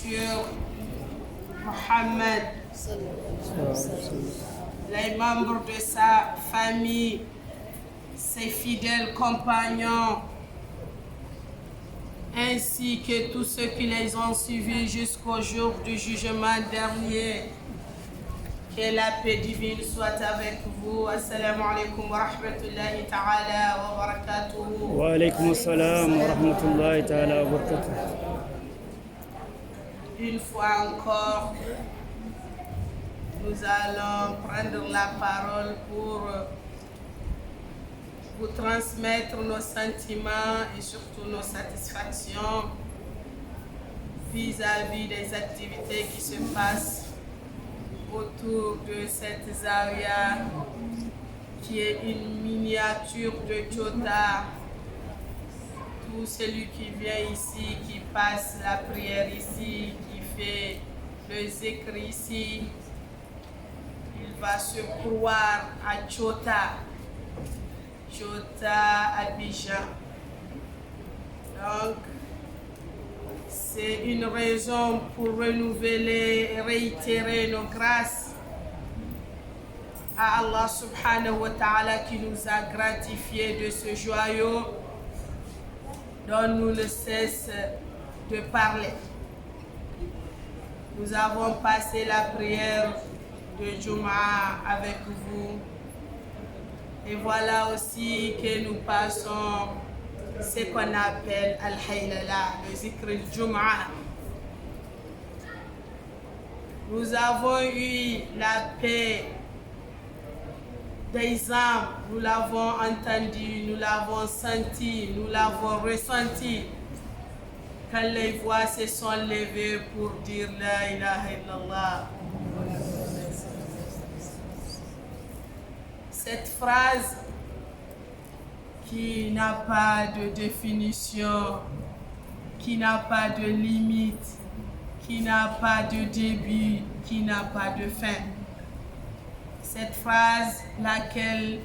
sur Mohammed, les membres de sa famille, ses fidèles compagnons, ainsi que tous ceux qui les ont suivis jusqu'au jour du jugement dernier. Que la paix divine soit avec vous. Assalamu alaikum wa rahmatullahi ta'ala wa barakatuhu. Wa alaykum assalam wa rahmatullahi ta'ala wa barakatuh. Une fois encore, nous allons prendre la parole pour vous transmettre nos sentiments et surtout nos satisfactions vis-à-vis des activités qui se passent autour de cette zawiya qui est une miniature de Chota. Tout celui qui vient ici, qui passe la prière ici, qui fait le zikr ici, il va se croire à Chota, Abidjan. Donc, c'est une raison pour renouveler et réitérer nos grâces à Allah subhanahu wa ta'ala qui nous a gratifiés de ce joyau dont nous ne cessons de parler. Nous avons passé la prière de Jumu'ah avec vous et voilà aussi que nous passons ce qu'on appelle Al-Haylala, le zikr al-Jum'ah. Nous avons eu la paix des âmes, nous l'avons entendu, nous l'avons senti, nous l'avons ressenti. Quand les voix se sont levées pour dire La ilaha illallah. Cette phrase qui n'a pas de définition, qui n'a pas de limite, qui n'a pas de début, qui n'a pas de fin. Cette phrase, laquelle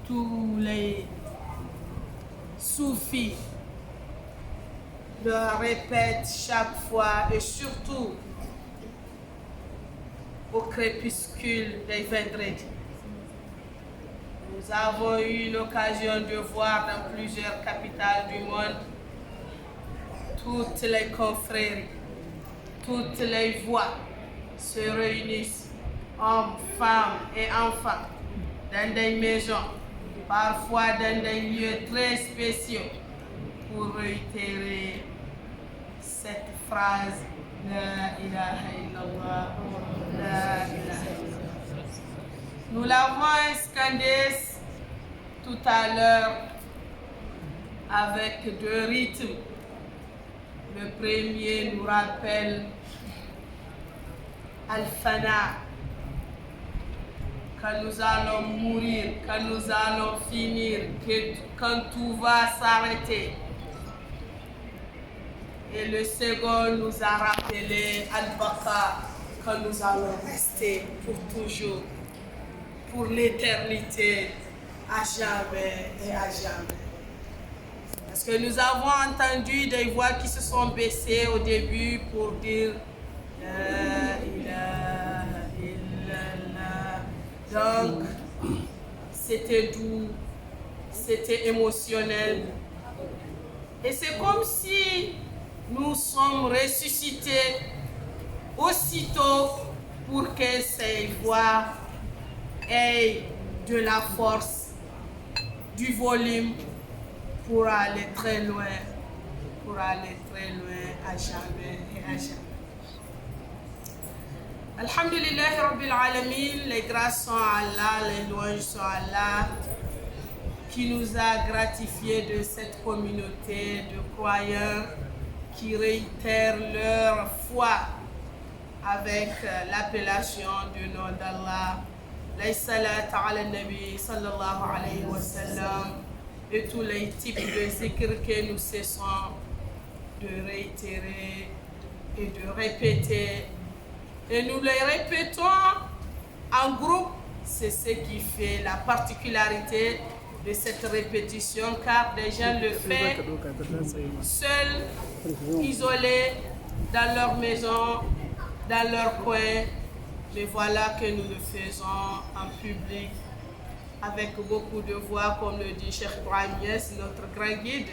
tous les soufis le répètent chaque fois et surtout au crépuscule des vendredis. Nous avons eu l'occasion de voir dans plusieurs capitales du monde toutes les confréries, toutes les voix se réunissent, hommes, femmes et enfants, dans des maisons, parfois dans des lieux très spéciaux, pour réitérer cette phrase La ilaha illallah, La ilaha illallah. Nous l'avons scandé tout à l'heure avec deux rythmes. Le premier nous rappelle Al-Fana, quand nous allons mourir, quand nous allons finir, quand tout va s'arrêter. Et le second nous a rappelé Al-Baqa, quand nous allons rester pour toujours, pour l'éternité, à jamais et à jamais. Parce que nous avons entendu des voix qui se sont baissées au début pour dire La ilaha illallah. Donc, c'était doux, c'était émotionnel. Et c'est comme si nous sommes ressuscités aussitôt pour que ces voix aient de la force, du volume pour aller très loin, à jamais et à jamais. Alhamdulillah Rabbil Alamin, les grâces sont à Allah, les louanges sont à Allah, qui nous a gratifiés de cette communauté de croyants qui réitèrent leur foi avec l'appellation du nom d'Allah, la salat ala nabi sallallahu alayhi wa sallam, et tous les types de zikr que nous cessons de réitérer et de répéter. Et nous les répétons en groupe, c'est ce qui fait la particularité de cette répétition, car des gens le font seuls, isolés, dans leur maison, dans leur coin. Mais voilà que nous le faisons en public, avec beaucoup de voix, comme le dit Cheikh Ibrahim Niasse, notre grand guide.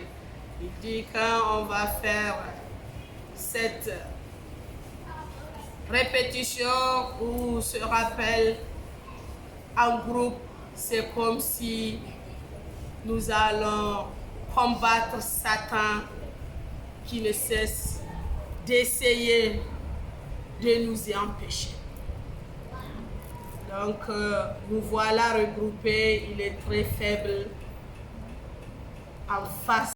Il dit quand on va faire cette répétition ou ce rappel en groupe, c'est comme si nous allons combattre Satan qui ne cesse d'essayer de nous y empêcher. Donc, nous voilà regroupés, il est très faible en face